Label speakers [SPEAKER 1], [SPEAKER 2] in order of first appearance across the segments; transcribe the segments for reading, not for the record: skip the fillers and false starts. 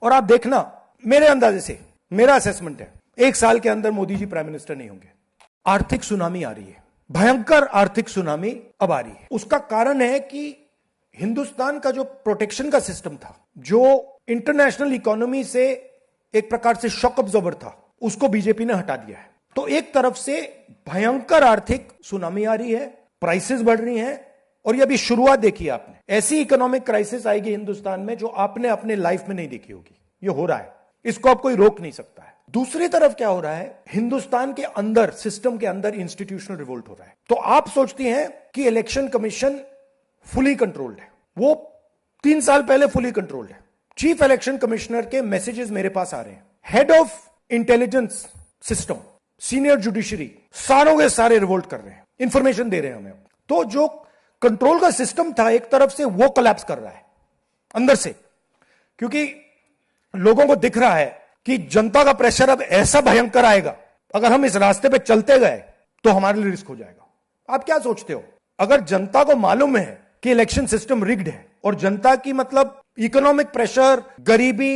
[SPEAKER 1] और आप देखना, मेरे अंदाजे से, मेरा असेसमेंट है, 1 साल के अंदर मोदी जी प्राइम मिनिस्टर नहीं होंगे। आर्थिक सुनामी आ रही है, भयंकर आर्थिक सुनामी अब आ रही है। उसका कारण है कि हिंदुस्तान का जो प्रोटेक्शन का सिस्टम था, जो इंटरनेशनल इकोनॉमी से एक प्रकार से शॉक अब्जॉर्बर था, उसको बीजेपी ने हटा दिया है। तो एक तरफ से भयंकर आर्थिक सुनामी आ रही है, प्राइसेस बढ़ रही हैं, और ये अभी शुरुआत देखी है आपने। ऐसी इकोनॉमिक क्राइसिस आएगी हिंदुस्तान में जो आपने अपने लाइफ में नहीं देखी होगी। ये हो रहा है, इसको अब कोई रोक नहीं सकता है। दूसरी तरफ क्या हो रहा है, हिंदुस्तान के अंदर, सिस्टम के अंदर इंस्टीट्यूशनल रिवोल्ट हो रहा है। तो आप सोचती हैं कि इलेक्शन कमीशन फुली कंट्रोल्ड है, वो 3 साल पहले फुली कंट्रोल्ड है। चीफ इलेक्शन कमिश्नर के मैसेजेस मेरे पास आ रहे हैं, head of intelligence system, senior judiciary, सारों के सारे रिवोल्ट कर रहे हैं, इंफॉर्मेशन दे रहे हैं हमें। तो जो कंट्रोल का सिस्टम था एक तरफ से, वो कोलैप्स कर रहा है अंदर से, क्योंकि लोगों को दिख रहा है कि जनता का प्रेशर अब ऐसा भयंकर आएगा, अगर हम इस रास्ते पे चलते गए तो हमारे लिए रिस्क हो जाएगा। आप क्या सोचते हो, अगर जनता को मालूम है कि इलेक्शन सिस्टम रिग्ड है और जनता की मतलब इकोनॉमिक प्रेशर, गरीबी,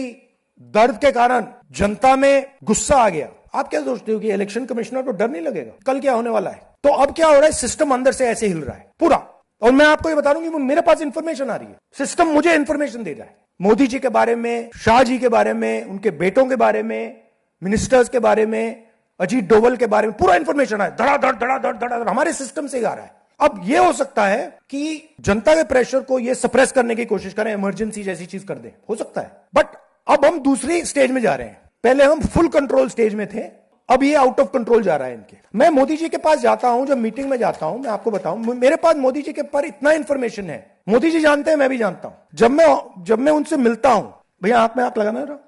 [SPEAKER 1] दर्द के कारण जनता में गुस्सा आ गया, आप क्या सोचते हो कि इलेक्शन कमिश्नर को डर नहीं लगेगा कल क्या होने वाला है? तो अब क्या हो रहा है, सिस्टम अंदर से ऐसे हिल रहा है पूरा। और मैं आपको ये बता दूं कि मेरे पास इंफॉर्मेशन आ रही है, सिस्टम मुझे इंफॉर्मेशन दे रहा है, मोदी जी के बारे में, शाह जी के बारे में, उनके बेटों के बारे में, मिनिस्टर्स के बारे में, अजीत डोवल के बारे में, पूरा इंफॉर्मेशन है, धड़ाधड़ धड़ाधड़ धड़ाधड़ हमारे सिस्टम से आ रहा है। अब यह हो सकता है कि जनता के प्रेशर को यह सप्रेस करने की कोशिश करें, इमरजेंसी जैसी चीज कर दें, हो सकता है। बट अब हम दूसरी स्टेज में जा रहे हैं, पहले हम फुल कंट्रोल स्टेज में थे, अब ये आउट ऑफ कंट्रोल जा रहा है इनके। मैं मोदी जी के पास जाता हूं, जब मीटिंग में जाता हूं, मैं आपको बताऊं, मेरे पास मोदी जी के पर इतना इंफॉर्मेशन है, मोदी जी जानते हैं, मैं भी जानता हूं। जब मैं उनसे मिलता हूं, भैया आंख में आंख लगाना जरा,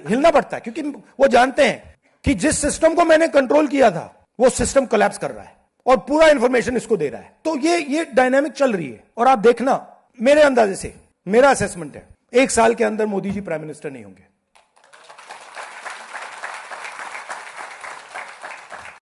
[SPEAKER 1] हिलना पड़ता है, क्योंकि वो जानते हैं कि जिस सिस्टम को मैंने कंट्रोल किया था वो सिस्टम कोलैप्स कर रहा है और पूरा इंफॉर्मेशन इसको दे रहा है। तो ये डायनामिक चल रही है। और आप देखना, मेरे अंदाजे से, मेरा असेसमेंट है, 1 साल के अंदर मोदी जी प्राइम मिनिस्टर नहीं होंगे।